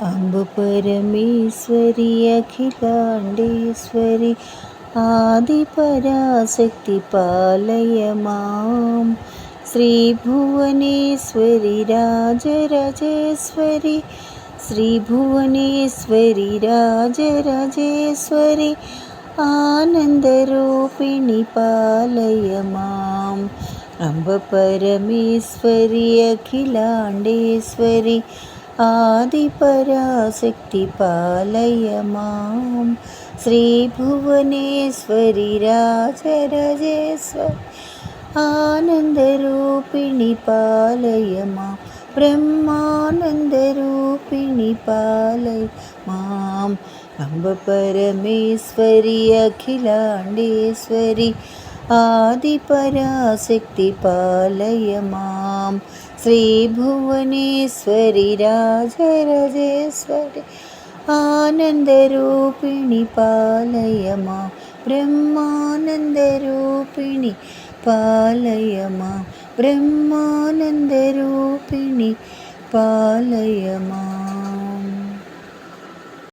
अम्ब परमेश्वरी अखिलाण्डेश्वरी आदिपराशक्ति पालय मां श्रीभुवनेश्वरी राजराजेश्वरी श्रीभुवनेश्वरी राजराजेश्वरी आनन्दरूपिणि पालय माम् अम्ब परमेश्वरी अखिलाण्डेश्वरी आदिपराशक्ति पालय मां श्रीभुवनेश्वरी राजराजेश्वरी आनन्दरूपिणि पालय मां ब्रह्मानन्दरूपिणि पालय माम् अम्ब परमेश्वरी अखिलाण्डेश्वरी आदिपराशक्ति पालय मां श्रीभुवनेश्वरी राजराजेश्वरी आनन्दरूपिणि पालय मां ब्रह्मानन्दरूपिणि पालय मां ब्रह्मानन्दरूपिणि पालय माम्।